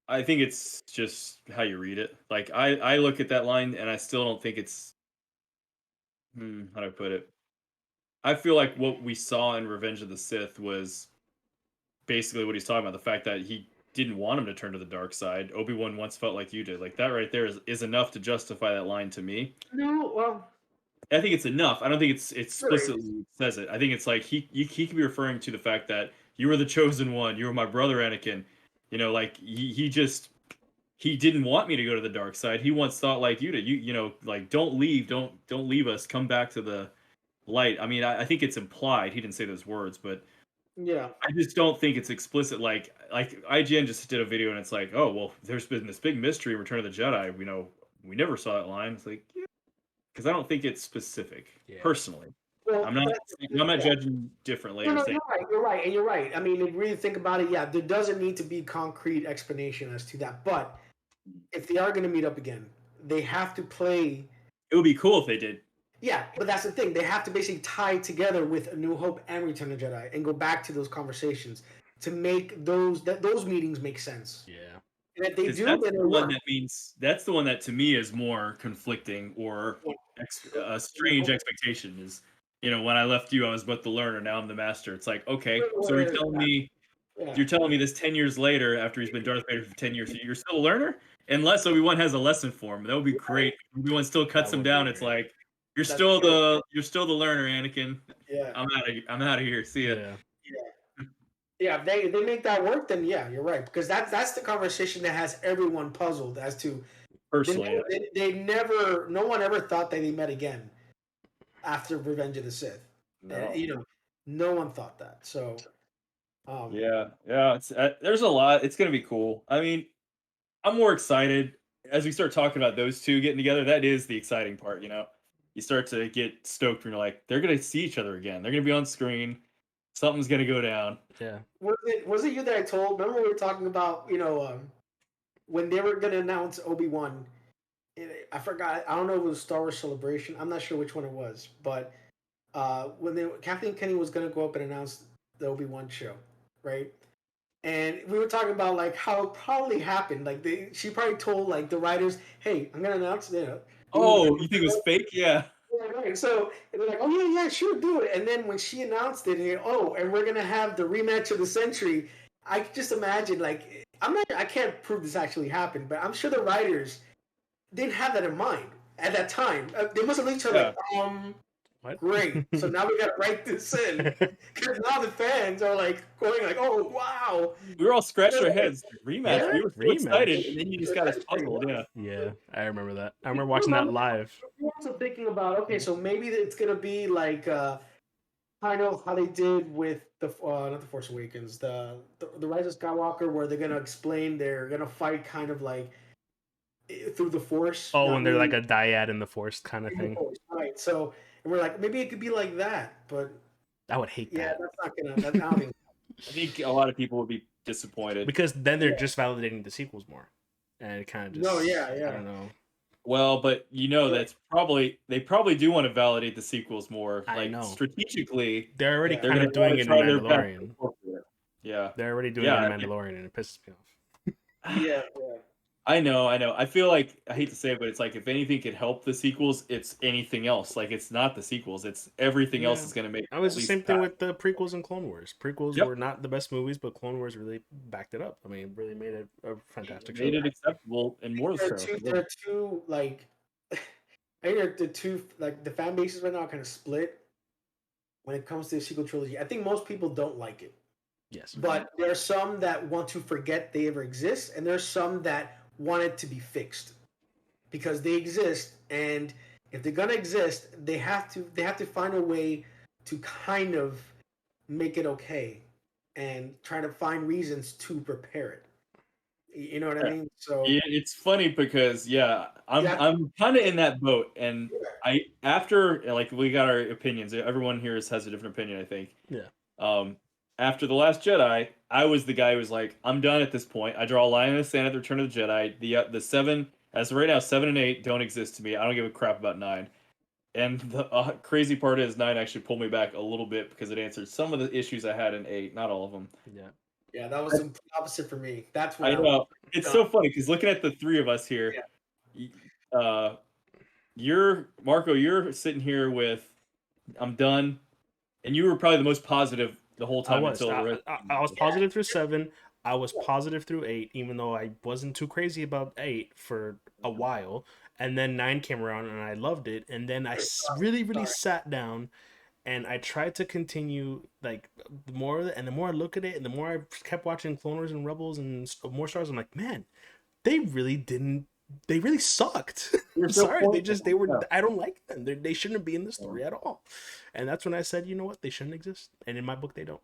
I think it's just how you read it. Like I look at that line and I still don't think it's how do I put it? I feel like what we saw in Revenge of the Sith was basically what he's talking about, the fact that he didn't want him to turn to the dark side. Obi-Wan once felt like you did. Like that right there is enough to justify that line to me. No, well, I think it's enough. I don't think it's Sure is. explicitly says it. I think it's like he could be referring to the fact that you were the chosen one. You were my brother, Anakin. Like he didn't want me to go to the dark side. He once thought like you did. Like don't leave us. Come back to the light. I mean, I think it's implied. He didn't say those words, but yeah, I just don't think it's explicit. Like IGN just did a video and it's like, oh well, there's been this big mystery in Return of the Jedi. We never saw that line. It's like, yeah, because I don't think it's specific. Personally, well, I'm not judging differently. No, or no, saying, you're right, and you're right. I mean, if you really think about it, yeah, there doesn't need to be concrete explanation as to that. But if they are going to meet up again, they have to play. It would be cool if they did. Yeah, but that's the thing. They have to basically tie together with A New Hope and Return of the Jedi and go back to those conversations to make those meetings make sense. Yeah. And if they 'Cause do, that's then the it'll one work. that means that's the one that to me is more conflicting or a strange expectation. Is when I left you, I was but the learner. Now I'm the master. It's like, okay, so you're telling me Yeah. you're telling me this 10 years later, after he's been Darth Vader for 10 years, you're still a learner? Unless Obi-Wan has a lesson for him, that would be great. Obi-Wan still cuts That him would be down. It's great. like you're That's still true. the learner, Anakin. Yeah. I'm out of here. See ya. Yeah. Yeah, if they make that work, then yeah, you're right. Because that's the conversation that has everyone puzzled as to Personally, no one ever thought that they met again after Revenge of the Sith. no. And, no one thought that. So, Yeah. It's there's a lot. It's gonna be cool. I mean, I'm more excited as we start talking about those two getting together. That is the exciting part. You start to get stoked when you're like, they're gonna see each other again. They're gonna be on screen. Something's gonna go down. Yeah. was it you that I told? Remember we were talking about when they were gonna announce Obi-Wan. I forgot. I don't know if it was Star Wars Celebration. I'm not sure which one it was, but when Kathleen Kennedy was gonna go up and announce the Obi-Wan show, right? And we were talking about like how it probably happened. Like she probably told like the writers, "Hey, I'm gonna announce Oh, you think it was fake? Yeah. Yeah, right. So they're like, "Oh yeah, sure, do it." And then when she announced it, and we're gonna have the rematch of the century. I could just imagine like I can't prove this actually happened, but I'm sure the writers didn't have that in mind at that time. They must have looked at each other like, What? great. So now we gotta write this in because now the fans are like going like, "Oh wow!" We were all scratching our heads. Rematch. Yeah. We were so excited, and then you just got us puzzled. Yeah. Yeah, I remember that. I remember watching that live. I'm also thinking about so maybe it's gonna be like kind of how they did with the not the Force Awakens, the Rise of Skywalker, where they're gonna explain they're gonna fight kind of like through the Force. Oh, when they're like a dyad in the Force kind of thing. Right. So and we're like, maybe it could be like that, but I would hate yeah, that. that's not gonna. I don't think. I think a lot of people would be disappointed because then they're just validating the sequels more, and it kind of just. No, yeah. I don't know. Well, but that's they probably do want to validate the sequels more. I know. Strategically, they're already they're kind of doing it in Mandalorian. Yeah, they're already doing it in Mandalorian, and it pisses me off. Yeah. I know. I feel like I hate to say it, but it's like if anything could help the sequels, it's anything else. Like it's not the sequels; it's everything else is going to make. That was the same thing with the prequels and Clone Wars. Prequels were not the best movies, but Clone Wars really backed it up. I mean, really made it a fantastic show. Made it acceptable and more so. There are two like, I think the two like the fan bases right now are kind of split when it comes to the sequel trilogy. I think most people don't like it. Yes, but there are some that want to forget they ever exist, and there's some that want it to be fixed because they exist and If they're gonna exist, they have to find a way to kind of make it okay, and try to find reasons to prepare it. You know what I mean? So Yeah, it's funny because I'm kind of in that boat, and after like we got our opinions. Everyone here has a different opinion, I think. Yeah. After The Last Jedi, I was the guy who was like, I'm done at this point. I draw a line in the sand at the Return of the Jedi. The seven, as of right now, 7 and 8 don't exist to me. I don't give a crap about 9. And the crazy part is 9 actually pulled me back a little bit because it answered some of the issues I had in 8, not all of them. Yeah, that was the opposite for me. That's what I know. It's so funny because looking at the three of us here, you're Marco. You're sitting here with, I'm done, and you were probably the most positive the whole time until the rest. I was positive through 7. I was positive through 8, even though I wasn't too crazy about 8 for a while. And then 9 came around, and I loved it. And then I really sat down, and I tried to continue, like, the more I look at it, and the more I kept watching Clone Wars and Rebels and more Star Wars, I'm like, man, they really sucked. I'm sorry, they were. I don't like them. They shouldn't be in the story at all. And that's when I said, you know what, they shouldn't exist. And in my book, they don't.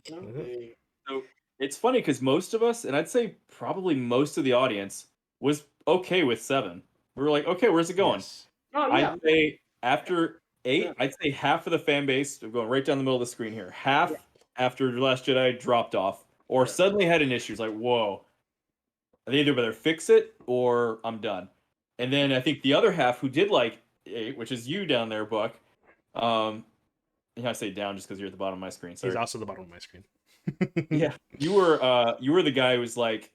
So it's funny because most of us, and I'd say probably most of the audience, was okay with 7. We were like, okay, where's it going? Yes. I'd say after 8, I'd say half of the fan base, I'm going right down the middle of the screen here, half after The Last Jedi dropped off, or suddenly had an issue. It's like, whoa, they either better fix it or I'm done. And then I think the other half who did like 8, which is you down there, Buck. I say down just because you're at the bottom of my screen. Sorry. He's also the bottom of my screen. Yeah, you were the guy who was like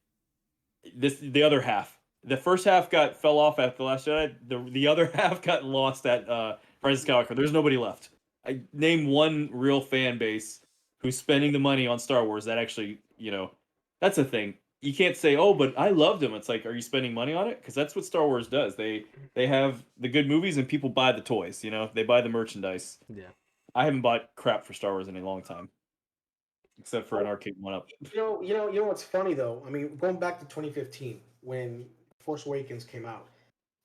the other half. The first half fell off after The Last Jedi. The other half got lost at Rise of Skywalker. There's nobody left. I name one real fan base who's spending the money on Star Wars that actually, that's a thing. You can't say, oh, but I loved them. It's like, are you spending money on it? Because that's what Star Wars does. They have the good movies and people buy the toys. They buy the merchandise. Yeah. I haven't bought crap for Star Wars in a long time, except for an arcade one-up. You know what's funny though? I mean, going back to 2015 when Force Awakens came out.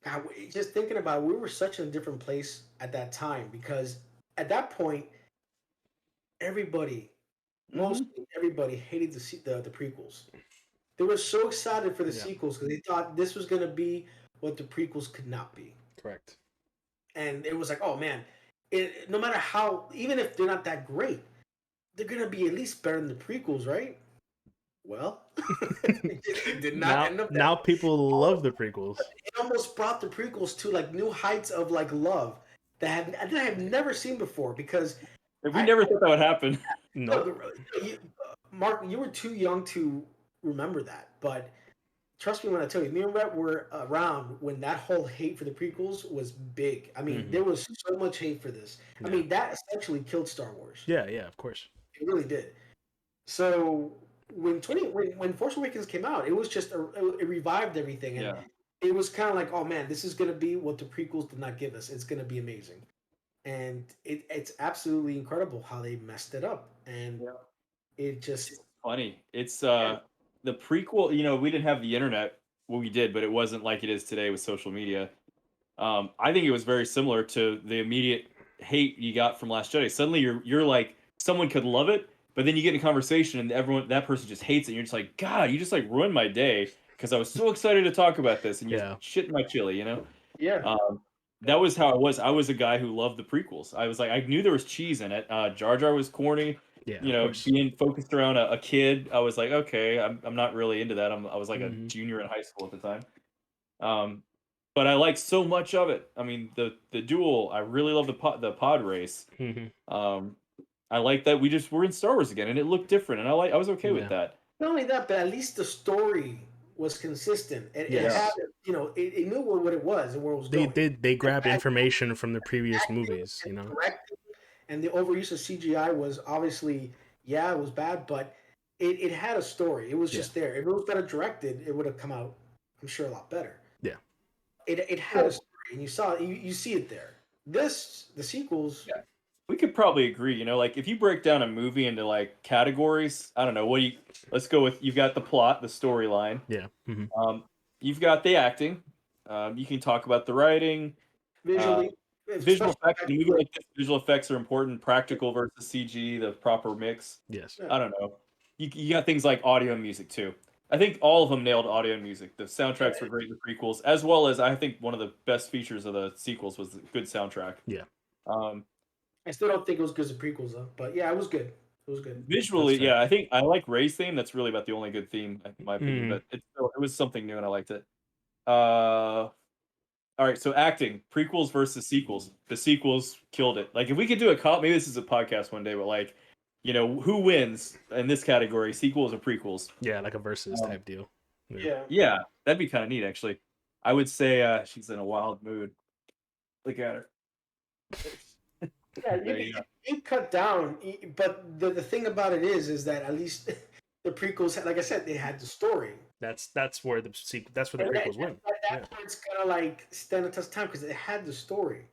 God, just thinking about it, we were such a different place at that time because at that point, mostly everybody hated the prequels. They were so excited for the sequels because they thought this was going to be what the prequels could not be. Correct. And it was like, oh man, no matter how, even if they're not that great, they're going to be at least better than the prequels, right? Well, it did not end up that now way. People love the prequels. It almost brought the prequels to like new heights of like love that I have never seen before because we never thought that would happen. No, Mark, you were too young to remember that, but trust me when I tell you, me and Rhett were around when that whole hate for the prequels was big. I mean, there was so much hate for this. I mean, that essentially killed Star Wars. Yeah, of course. It really did. So when Force Awakens came out, it was just it revived everything, and it was kind of like, oh man, this is gonna be what the prequels did not give us. It's gonna be amazing, and it's absolutely incredible how they messed it up, and it just it's funny. It's the prequel. We didn't have the internet. Well, we did, but it wasn't like it is today with social media. I think it was very similar to the immediate hate you got from Last Jedi. Suddenly, you're like, someone could love it. But then you get in a conversation and that person just hates it. And you're just like, God, you just like ruined my day because I was so excited to talk about this and you're shitting my chili, Yeah. That was how I was. I was a guy who loved the prequels. I was like, I knew there was cheese in it. Jar Jar was corny. Yeah. Being focused around a kid, I was like, okay, I'm not really into that. I was like a junior in high school at the time. But I liked so much of it. I mean, the duel. I really love the pod race. I like that we're in Star Wars again, and it looked different, and I was okay with that. Not only that, but at least the story was consistent, and it had, it knew what it was and where it was going. They grabbed information from the previous movies, And the overuse of CGI was obviously, it was bad, but it had a story. It was just there. If it was better directed, it would have come out, I'm sure, a lot better. Yeah. It had a story, and you see it there. The sequels. Yeah. We could probably agree, like if you break down a movie into like categories, I don't know, let's go with, you've got the plot, the storyline. Yeah. You've got the acting. You can talk about the writing. visually. Visual especially effects. In a movie like this, visual effects are important. Practical versus CG, the proper mix. Yes. Yeah. I don't know. You got things like audio and music too. I think all of them nailed audio and music. The soundtracks were great in the prequels, as well as I think one of the best features of the sequels was the good soundtrack. Yeah. I still don't think it was good as a prequels though, but yeah, it was good. It was good. Visually, That's fair. yeah, I think I like Ray's theme. That's really about the only good theme, in my opinion. Mhm. But it was something new, and I liked it. All right, so acting prequels versus sequels. The sequels killed it. Like if we could do maybe this is a podcast one day, but like, who wins in this category, sequels or prequels? Yeah, like a versus type deal. Yeah, that'd be kind of neat actually. I would say she's in a wild mood. Look at her. Yeah, There you go. you cut down, but the thing about it is that at least the prequels, like I said, they had the story. That's where the prequels win. That's where it's gonna like stand the test of time because it had the story.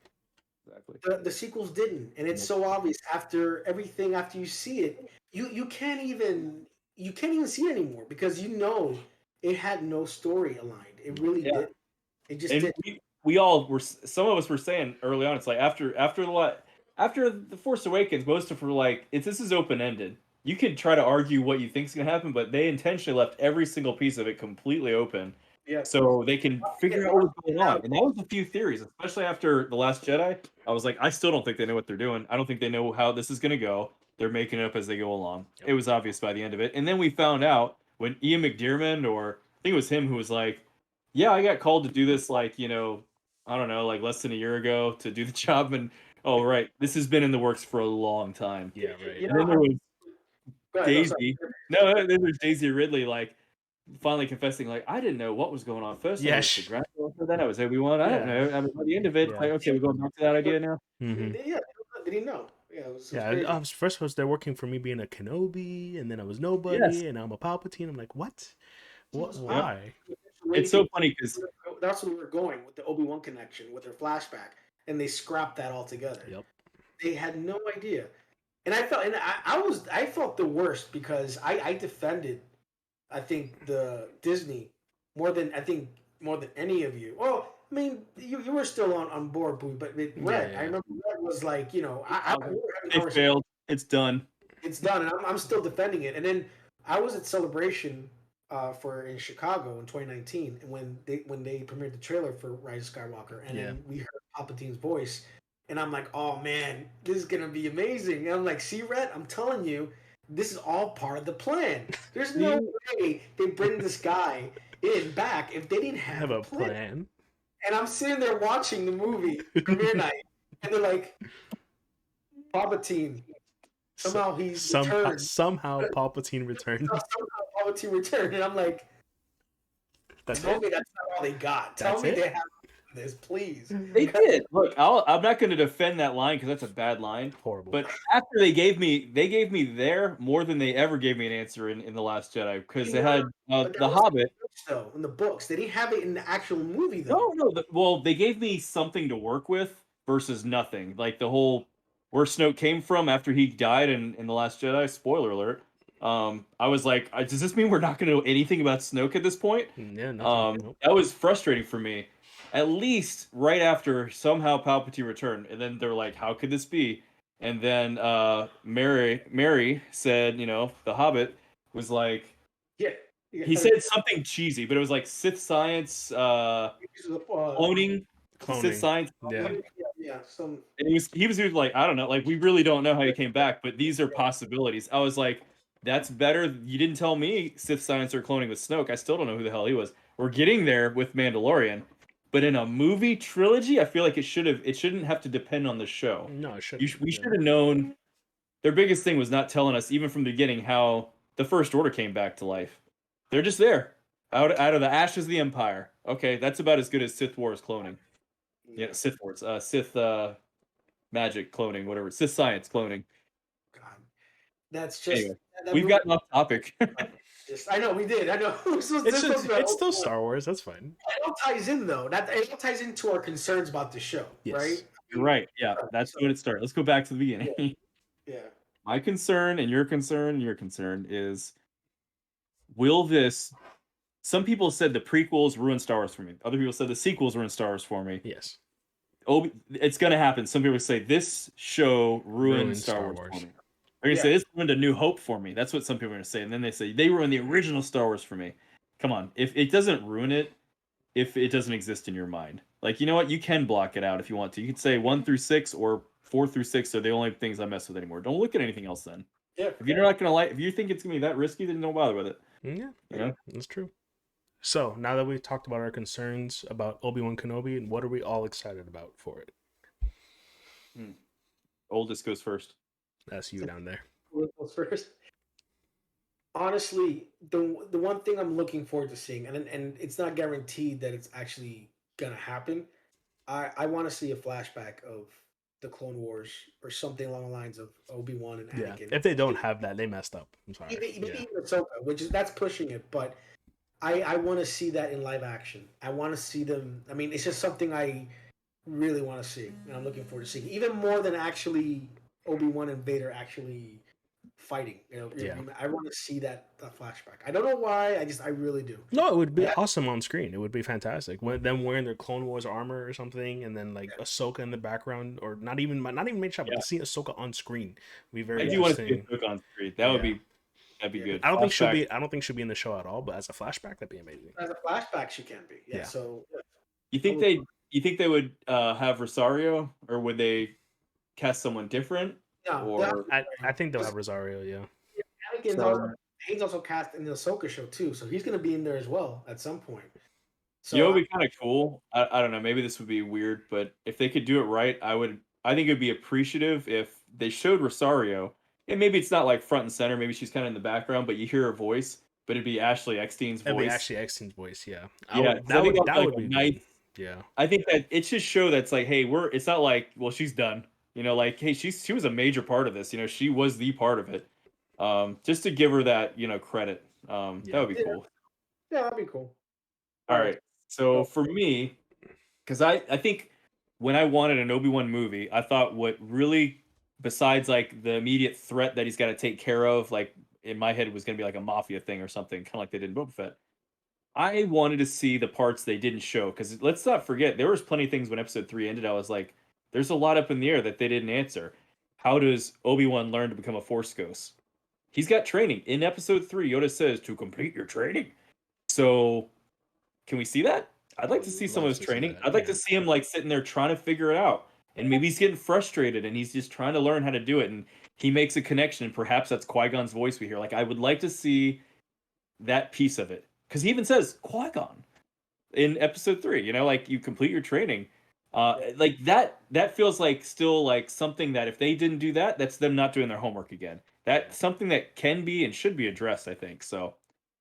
Exactly. The sequels didn't, and it's so obvious after everything. After you see it, you can't even see it anymore because it had no story aligned. It really did. It just And did. we all were. Some of us were saying early on, it's like after the Force Awakens, most of us were like, this is open ended. You could try to argue what you think is going to happen, but they intentionally left every single piece of it completely open. Yeah. So they can figure out what's going on. And that was a few theories, especially after The Last Jedi. I was like, I still don't think they know what they're doing. I don't think they know how this is going to go. They're making it up as they go along. Yep. It was obvious by the end of it. And then we found out when Ian McDiarmid, or I think it was him, who was like, yeah, I got called to do this, like, I don't know, like less than a year ago to do the job. And, oh, right, this has been in the works for a long time. Yeah, right. And then there was Daisy. No, then there's Daisy Ridley, like, finally confessing, like, I didn't know what was going on first. Yeah, I was the grandfather, then I was Obi-Wan. I don't know. I mean, by the end of it, like, okay, we're going back to that idea now. Mm-hmm. Yeah, they didn't know. Yeah, it was crazy. First was they're working for me being a Kenobi, and then I was nobody, and now I'm a Palpatine. I'm like, what? Why? It's so funny because that's where we were going with the Obi-Wan connection with their flashback, and they scrapped that altogether. Yep. They had no idea, and I felt the worst because I defended, I think, the Disney more than any of you. Well, I mean, you were still on board, Boo, but Red, I remember Red was like, they failed. It's done. It's done, and I'm still defending it. And then I was at Celebration in Chicago in 2019, and when they premiered the trailer for Rise of Skywalker, and then we heard Palpatine's voice, and I'm like, oh man, this is gonna be amazing. And I'm like, see, Red, I'm telling you, this is all part of the plan. There's no way they bring this guy back if they didn't have a plan. And I'm sitting there watching the movie premiere night, and they're like, Palpatine. Somehow returned. Somehow Palpatine returned. Palpatine returned, and I'm like, tell me that's not all they got. Tell me they have this, please. They did. Look, I'm not going to defend that line because that's a bad line. Horrible. But after they gave me there more than they ever gave me an answer in The Last Jedi, because they had The Hobbit. Though in the books, they didn't have it in the actual movie though. No. Well, they gave me something to work with versus nothing. Like the whole where Snoke came from after he died in The Last Jedi. Spoiler alert. I was like, does this mean we're not going to know anything about Snoke at this point? Yeah, nothing. That was frustrating for me. At least right after somehow Palpatine returned, and then they're like, "How could this be?" And then Mary said, the Hobbit was like, he said something cheesy, but it was like Sith science, cloning, Sith science. Yeah. And he was like, I don't know, like we really don't know how he came back, but these are possibilities. I was like, that's better. You didn't tell me Sith science or cloning with Snoke. I still don't know who the hell he was. We're getting there with Mandalorian. But in a movie trilogy, I feel like it shouldn't have to depend on the show. No, it shouldn't. We should have known. Their biggest thing was not telling us, even from the beginning, how the First Order came back to life. They're just there, out of the ashes of the Empire. Okay, that's about as good as Sith Wars cloning. Yeah, Sith Wars, Sith magic cloning, whatever. Sith science cloning. God, that's just. Anyway, we've gotten off topic. I know we did. I know. It's still Star Wars. That's fine. It all ties in though. It all ties into our concerns about the show, right? You're right. Yeah, that's when it started. Let's go back to the beginning. Yeah. My concern and your concern is, will this? Some people said the prequels ruined Star Wars for me. Other people said the sequels ruined Star Wars for me. Yes. it's gonna happen. Some people say this show ruined Star Wars for me. They're gonna say this ruined A New Hope for me. That's what some people are gonna say, and then they say they ruined the original Star Wars for me. Come on, if it doesn't ruin it, if it doesn't exist in your mind, like you know what, you can block it out if you want to. You could say 1 through 6 or 4 through 6 are the only things I mess with anymore. Don't look at anything else then. Yeah. If you're not gonna if you think it's gonna be that risky, then don't bother with it. Yeah, You know? that's true. So now that we've talked about our concerns about Obi-Wan Kenobi, what are we all excited about for it? Oldest goes first. That's you down there. Goes first. Honestly, the one thing I'm looking forward to seeing, and it's not guaranteed that it's actually gonna happen. I want to see a flashback of the Clone Wars or something along the lines of Obi-Wan and Anakin. Yeah, if they don't have that, they messed up. I'm sorry. Maybe even Ahsoka, that's pushing it, but I want to see that in live action. I want to see them. I mean, it's just something I really want to see, and I'm looking forward to seeing even more than actually Obi-Wan and Vader actually fighting. I want to see that flashback. I don't know why. I really do. No, it would be awesome on screen. It would be fantastic. Them wearing their Clone Wars armor or something, and then Ahsoka in the background, or not even main shot, but to see Ahsoka on screen would be very. I do want to see Ahsoka on screen. That'd be good. I don't think she'll be in the show at all, but as a flashback, that'd be amazing. As a flashback, she can be. Yeah. So. You think they would have Rosario, or would they cast someone different? No, or I think they'll have Rosario. Yeah. He's also cast in the Ahsoka show too, so he's going to be in there as well at some point. So it would be kind of cool. I don't know. Maybe this would be weird, but if they could do it right, I think it'd be appreciative if they showed Rosario. And maybe it's not like front and center. Maybe she's kind of in the background, but you hear her voice. But it'd be Ashley Eckstein's voice. It'd be Ashley Eckstein's voice. Yeah. That would be nice. Yeah. I think that it should show that's like, hey, it's not like, well, she's done. Like, hey, she was a major part of this. She was the part of it. Just to give her that, credit. That would be cool. Yeah, that'd be cool. All right. So for me, because I think when I wanted an Obi-Wan movie, I thought what really, besides like the immediate threat that he's got to take care of, like in my head, it was going to be like a mafia thing or something, kind of like they did in Boba Fett. I wanted to see the parts they didn't show, because let's not forget, there was plenty of things when episode 3 ended. I was like, there's a lot up in the air that they didn't answer. How does Obi-Wan learn to become a Force Ghost? He's got training. In episode 3, Yoda says to complete your training. So, can we see that? I'd like to see some of his training. I'd like to see him like sitting there trying to figure it out. And maybe he's getting frustrated and he's just trying to learn how to do it. And he makes a connection. And perhaps that's Qui-Gon's voice we hear. Like, I would like to see that piece of it. Because he even says Qui-Gon in episode 3. Like you complete your training. Like that feels like still like something that if they didn't do that, that's them not doing their homework again. That's something that can be and should be addressed, I think. So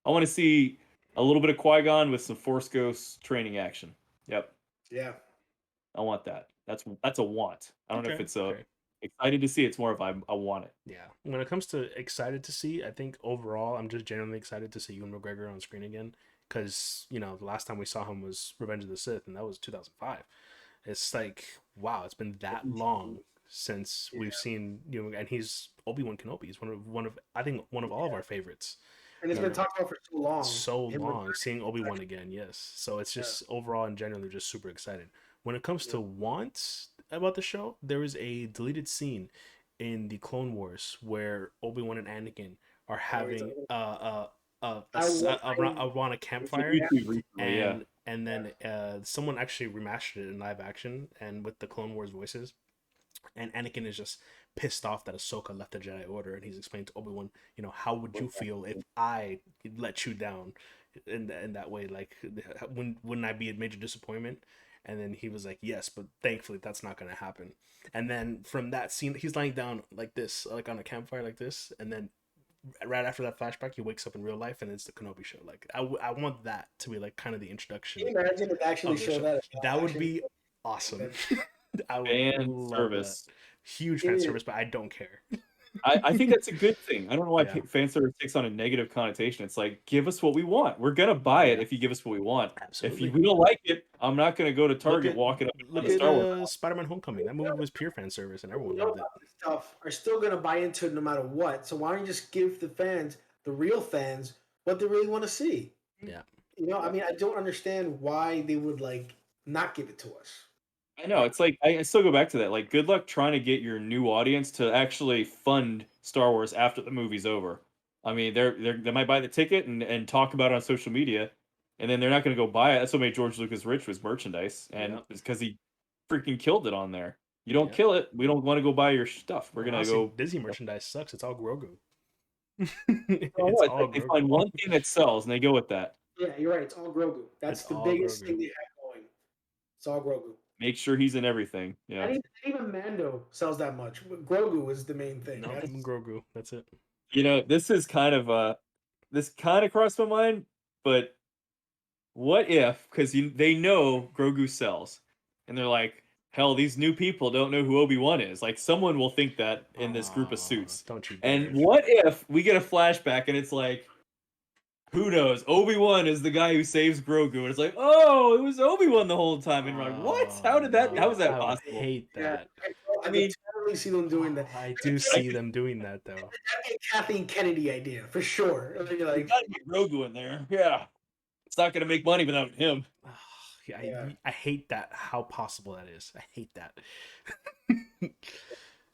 I want to see a little bit of Qui-Gon with some Force Ghost training action. Yep. Yeah. I want that. That's a want. I don't know if it's excited to see. It's more of I want it. Yeah. When it comes to excited to see, I think overall I'm just genuinely excited to see Ewan McGregor on screen again. Because, the last time we saw him was Revenge of the Sith, and that was 2005. It's like, wow, it's been that long since we've seen, and he's Obi-Wan Kenobi. He's one of I think one of all of our favorites. And it's been talked about for so long. So long, seeing Obi-Wan again, yes. So it's just overall and generally just super excited. When it comes to wants about the show, there is a deleted scene in the Clone Wars where Obi-Wan and Anakin are having around a campfire, and then someone actually remastered it in live action and with the Clone Wars voices, and Anakin is just pissed off that Ahsoka left the Jedi Order, and he's explaining to Obi-Wan, how would you feel if I let you down in that way? Like, wouldn't I be a major disappointment? And then he was like, yes, but thankfully that's not going to happen. And then from that scene, he's lying down like this, like on a campfire like this, and then right after that flashback, he wakes up in real life, and it's the Kenobi show. Like, I want that to be like kind of the introduction. Can you imagine if actually show that? That would be awesome. I would fan service. That. Huge fan service, but I don't care. I think that's a good thing. I don't know why fan service takes on a negative connotation. It's like, give us what we want. We're gonna buy it if you give us what we want. Absolutely. If we don't like it, I'm not gonna go to Target walking up. Look at Star Wars. Spider-Man: Homecoming. That movie was pure fan service, and everyone loved it. Stuff are still gonna buy into it no matter what. So why don't you just give the fans, the real fans, what they really want to see? Yeah. I mean, I don't understand why they would like not give it to us. I know it's like I still go back to that. Like, good luck trying to get your new audience to actually fund Star Wars after the movie's over. I mean, they might buy the ticket and talk about it on social media, and then they're not going to go buy it. That's what made George Lucas rich was merchandise, and Yep. it's because he freaking killed it on there. You don't Yep. kill it, we don't want to go buy your stuff. We're gonna Honestly, go. Disney merchandise sucks. It's all Grogu. Oh, It's no, it's all like they Grogu. find one thing that sells and they go with that. Yeah, you're right. It's all Grogu. That's It's the all biggest Grogu. thing they have going. It's all Grogu. Make sure he's in everything. Yeah. And even Mando sells that much. Grogu is the main thing. No, That's- Grogu. That's it. You know, this is kind of this kind of crossed my mind, but what if, because they know Grogu sells, and they're like, hell, these new people don't know who Obi-Wan is. Like, someone will think that in this group of suits. Don't you And dare. what if we get a flashback and it's like, who knows? Obi-Wan is the guy who saves Grogu, and it's like, oh, it was Obi-Wan the whole time. And we're like, what? How did that? How was that I would possible? hate that. I mean, totally see them doing that. I do see them doing that though. That'd be a Kathleen Kennedy idea for sure. Like, You gotta get Grogu in there. Yeah, it's not gonna make money without him. Yeah, I hate that. How possible that is. I hate that.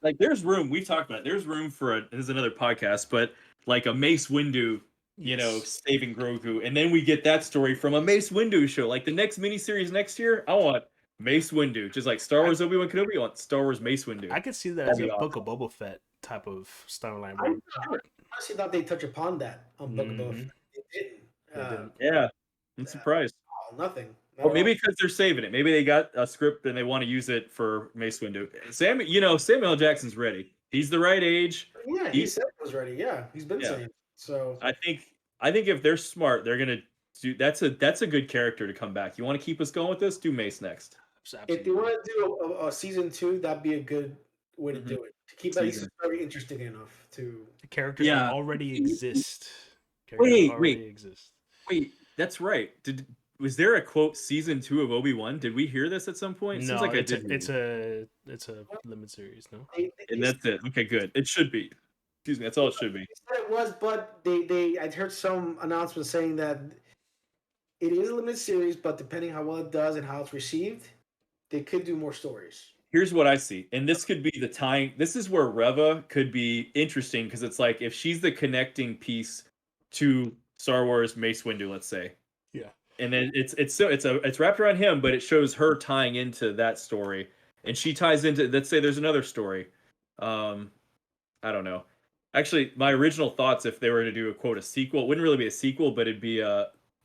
Like, there's room. We've talked about it. There's room for this is another podcast, but like a Mace Windu, you know, saving Grogu, and then we get that story from a Mace Windu show. Like the next miniseries next year, I want Mace Windu, just like Star Wars Obi-Wan Kenobi. I want Star Wars Mace Windu. I could see that as a Book of Boba Fett type of storyline. I honestly thought they'd touch upon that on Book of Boba Fett. They didn't. Yeah, I'm surprised. Nothing. Or maybe because they're saving it. Maybe they got a script and they want to use it for Mace Windu. Samuel L. Jackson's ready. He's the right age. Yeah, he said he was ready. Yeah, he's been saying. So I think if they're smart, they're gonna do. That's a good character to come back. You want to keep us going with this? Do Mace next. If they want to do a season 2, that'd be a good way to do it. To keep that very interesting enough to the characters that already exist. Wait, that's right. Was there a quote season 2 of Obi-Wan? Did we hear this at some point? No, Seems like it's I did. it's a limited series. No, and that's it. Okay, good. It should be. Excuse me. That's all it should be. It was, but I heard some announcements saying that it is a limited series, but depending how well it does and how it's received, they could do more stories. Here's what I see, and this could be the tying. This is where Reva could be interesting because it's like if she's the connecting piece to Star Wars Mace Windu, let's say. Yeah. And then it's wrapped around him, but it shows her tying into that story, and she ties into. Let's say there's another story. I don't know. Actually, my original thoughts, if they were to do a sequel, it wouldn't really be a sequel, but it'd be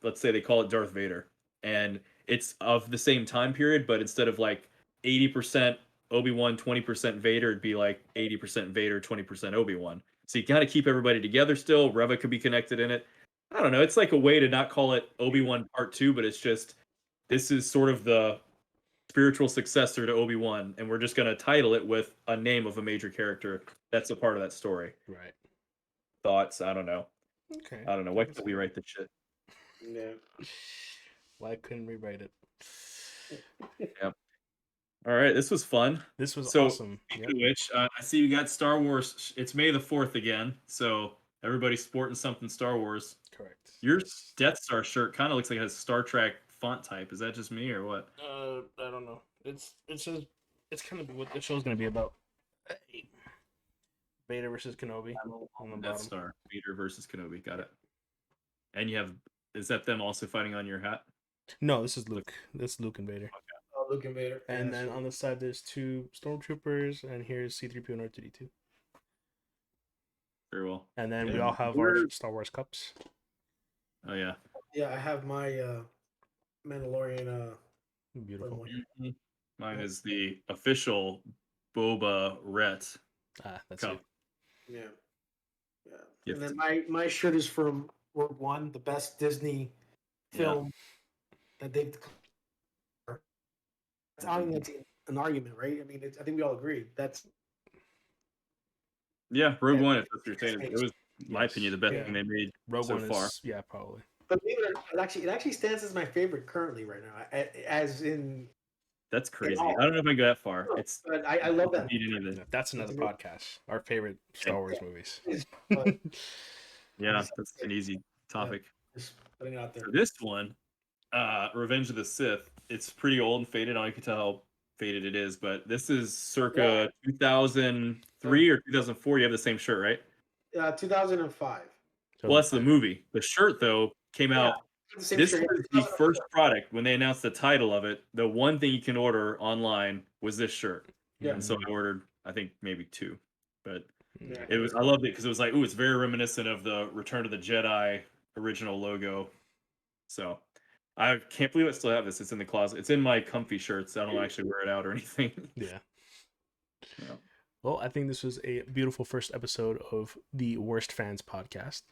let's say they call it Darth Vader, and it's of the same time period, but instead of like 80% Obi-Wan, 20% Vader, it'd be like 80% Vader, 20% Obi-Wan. So you gotta keep everybody together still. Reva could be connected in it. I don't know. It's like a way to not call it Obi-Wan Part 2, but it's just this is sort of the spiritual successor to Obi-Wan, and we're just gonna title it with a name of a major character that's a part of that story. Right. Thoughts? I don't know. Okay. I don't know. Why can't we write this shit? Yeah. Why couldn't we write it? Yeah. All right, this was fun. This was so, awesome. Speaking of which, I see you got Star Wars. It's May the 4th again, so everybody's sporting something Star Wars. Correct. Your Death Star shirt kind of looks like it has Star Trek font type. Is that just me or what? I don't know. It's kind of what the show's gonna be about. Vader versus Kenobi on the Death bottom. Star, Vader versus Kenobi. Got it. And you have, is that them also fighting on your hat? No, this is Luke. This is Luke and Vader. Okay. Oh, Luke and Vader. And then on the side, there's 2 stormtroopers, and here's C-3PO and R2-D2. Very well. And then we all have our Star Wars cups. Oh yeah. Yeah, I have my Mandalorian. Beautiful. Mine is the official Boba Rett. That's cup. Yeah. And then my shirt is from Rogue One, the best Disney film that they've. I don't think that's an argument, right? I mean, I think we all agree that's. Yeah, Rogue One. If that's what you're saying, it was, in my opinion, the best thing they made Rogue so One far. Probably. But it actually stands as my favorite currently right now. As in. That's crazy. I don't know if I go that far. It's. But I love that. That's another podcast. Our favorite Star Wars movies. Yeah, that's an easy topic. Just putting it out there. For this one, Revenge of the Sith. It's pretty old and faded. I don't know if you can tell how faded it is, but this is circa 2003 or 2004. You have the same shirt, right? 2005. Well, that's the movie. The shirt, though, came out. The same This shirt. was the first product when they announced the title of it. The one thing you can order online was this shirt. Yeah. And so I ordered, I think, maybe 2. But Yeah. it was, I loved it because it was like, ooh, it's very reminiscent of the Return of the Jedi original logo. So I can't believe I still have this. It's in the closet. It's in my comfy shirts. I don't actually wear it out or anything. Yeah. Yeah. Well, I think this was a beautiful first episode of the Worst Fans podcast.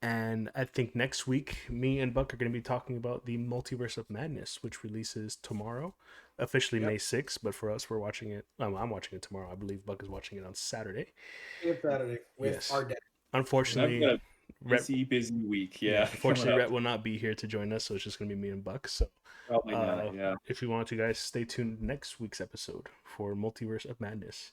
And I think next week, me and Buck are going to be talking about the Multiverse of Madness, which releases tomorrow, officially May 6th. But for us, we're watching it. I'm watching it tomorrow. I believe Buck is watching it on Saturday. Saturday with our dad. Unfortunately, I've got a busy week. Yeah. Unfortunately, Rhett will not be here to join us, so it's just going to be me and Buck. So probably not. Yeah. If you want to, guys, stay tuned next week's episode for Multiverse of Madness.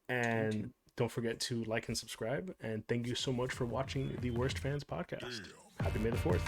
And don't forget to like and subscribe. And thank you so much for watching the Worst Fans podcast. Happy May the 4th.